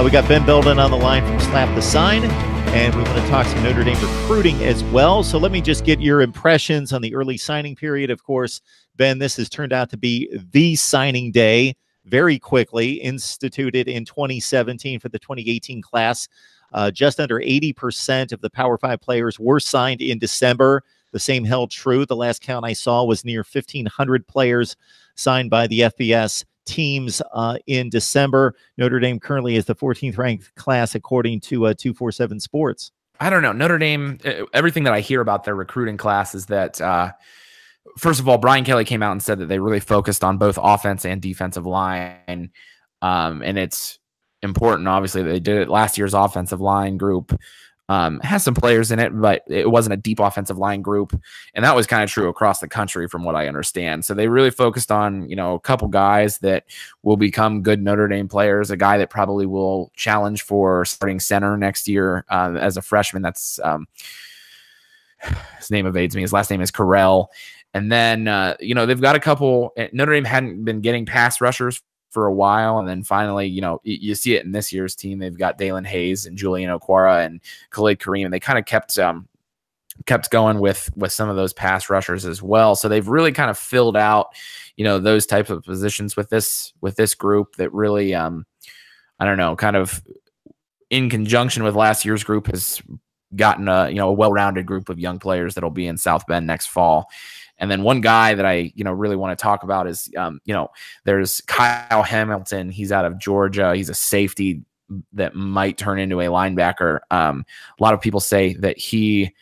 We got Ben Belden on the line from Slap the Sign, and we want to talk some Notre Dame recruiting as well. So let me just get your impressions on the early signing period. Of course, Ben, this has turned out to be the signing day very quickly, instituted in 2017 for the 2018 class. Just under 80% of the Power 5 players were signed in December. The same held true. The last count I saw was near 1,500 players signed by the FBS teams in December. Notre Dame currently is the 14th ranked class according to 247 Sports. I don't know. Notre Dame, everything that I hear about their recruiting class is that, first of all, Brian Kelly came out and said that they really focused on both offense and defensive line. And it's important, obviously, that they did it. Last year's offensive line group has some players in it, but it wasn't a deep offensive line group. And that was kind of true across the country from what I understand. So they really focused on, a couple guys that will become good Notre Dame players, a guy that probably will challenge for starting center next year as a freshman. That's his name evades me. His last name is Carell. And then, they've got a couple. Notre Dame hadn't been getting pass rushers for a while, and then finally, you see it in this year's team. They've got Dalen Hayes and Julian Okwara and Khalid Kareem, and they kind of kept going with some of those pass rushers as well. So they've really kind of filled out, those types of positions with this group that really, I don't know, kind of in conjunction with last year's group has gotten a well-rounded group of young players that'll be in South Bend next fall. And then one guy that I, really want to talk about is, there's Kyle Hamilton. He's out of Georgia. He's a safety that might turn into a linebacker. A lot of people say that he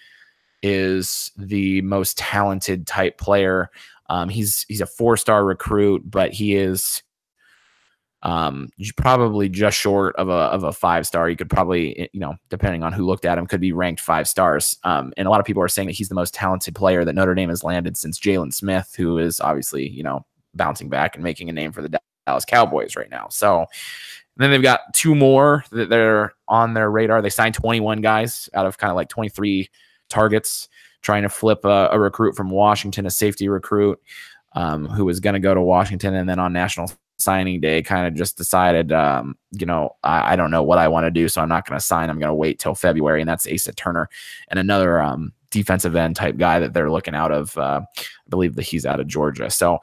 is the most talented type player. He's a 4-star recruit, but he is probably just short of a 5-star. He could probably, depending on who looked at him, could be ranked 5 stars. And a lot of people are saying that he's the most talented player that Notre Dame has landed since Jalen Smith, who is obviously, bouncing back and making a name for the Dallas Cowboys right now. So then they've got 2 more that they're on their radar. They signed 21 guys out of kind of like 23 targets, trying to flip a recruit from Washington, a safety recruit who was going to go to Washington, and then on National Signing Day kind of just decided, I don't know what I want to do, so I'm not going to sign. I'm going to wait till February, and that's Asa Turner, and another defensive end type guy that they're looking out of. I believe that he's out of Georgia. So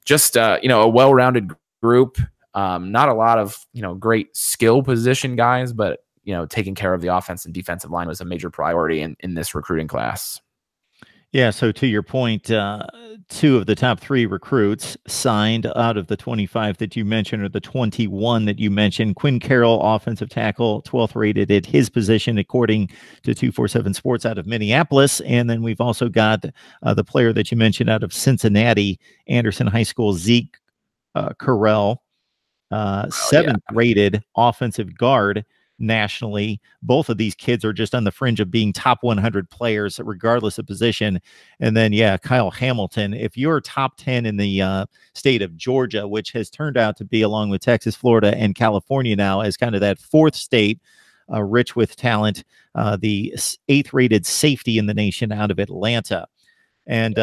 just, a well-rounded group. Not a lot of, great skill position guys, but, taking care of the offense and defensive line was a major priority in this recruiting class. Yeah, so to your point, 2 of the top 3 recruits signed out of the 25 that you mentioned, or the 21 that you mentioned. Quinn Carroll, offensive tackle, 12th rated at his position, according to 247 Sports out of Minneapolis. And then we've also got the player that you mentioned out of Cincinnati, Anderson High School, Zeke Carell, 7th rated offensive guard nationally. Both of these kids are just on the fringe of being top 100 players regardless of position. And then Kyle Hamilton, if you're top 10 in the state of Georgia, which has turned out to be, along with Texas, Florida, and California now, as kind of that 4th state rich with talent, the 8th rated safety in the nation out of Atlanta. And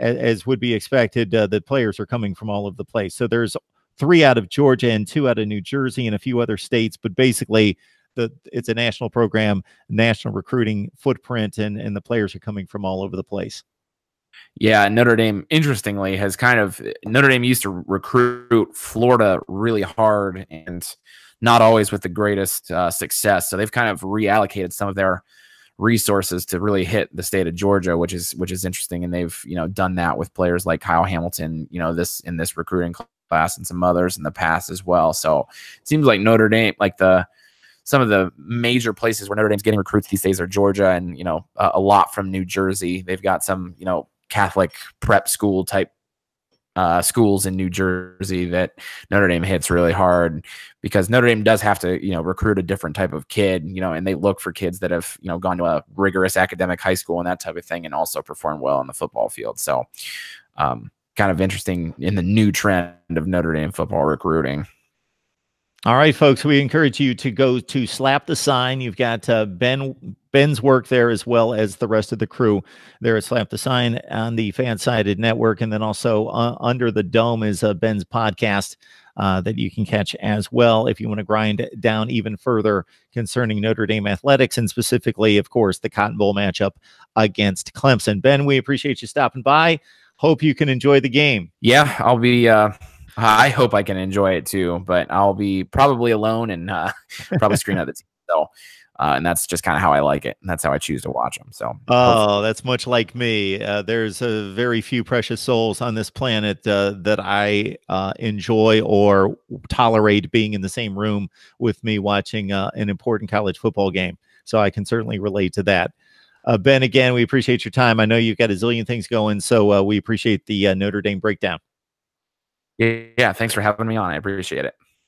as would be expected, the players are coming from all over the place. So there's 3 out of Georgia and 2 out of New Jersey and a few other states, but basically it's a national program, national recruiting footprint, and the players are coming from all over the place. Yeah, Notre Dame, interestingly, Notre Dame used to recruit Florida really hard and not always with the greatest success. So they've kind of reallocated some of their resources to really hit the state of Georgia, which is interesting. And they've, done that with players like Kyle Hamilton, in this recruiting class, and some others in the past as well. So it seems like Notre Dame, like some of the major places where Notre Dame's getting recruits these days are Georgia and, a lot from New Jersey. They've got some, Catholic prep school type schools in New Jersey that Notre Dame hits really hard, because Notre Dame does have to, recruit a different type of kid, and they look for kids that have, gone to a rigorous academic high school and that type of thing, and also perform well on the football field. So, kind of interesting in the new trend of Notre Dame football recruiting. All right, folks, we encourage you to go to Slap the Sign. You've got Ben's work there, as well as the rest of the crew there at Slap the Sign on the Fan-Sided Network. And then also Under the Dome is Ben's podcast that you can catch as well if you want to grind down even further concerning Notre Dame athletics, and specifically, of course, the Cotton Bowl matchup against Clemson. Ben, we appreciate you stopping by. Hope you can enjoy the game. Yeah, I'll be. I hope I can enjoy it too, but I'll be probably alone and probably scream at the team. So, and that's just kind of how I like it. And that's how I choose to watch them. So, oh, that's much like me. There's a very few precious souls on this planet that I enjoy or tolerate being in the same room with me watching an important college football game. So I can certainly relate to that. Ben, again, we appreciate your time. I know you've got a zillion things going, so we appreciate the Notre Dame breakdown. yeah, thanks for having me on. I appreciate it.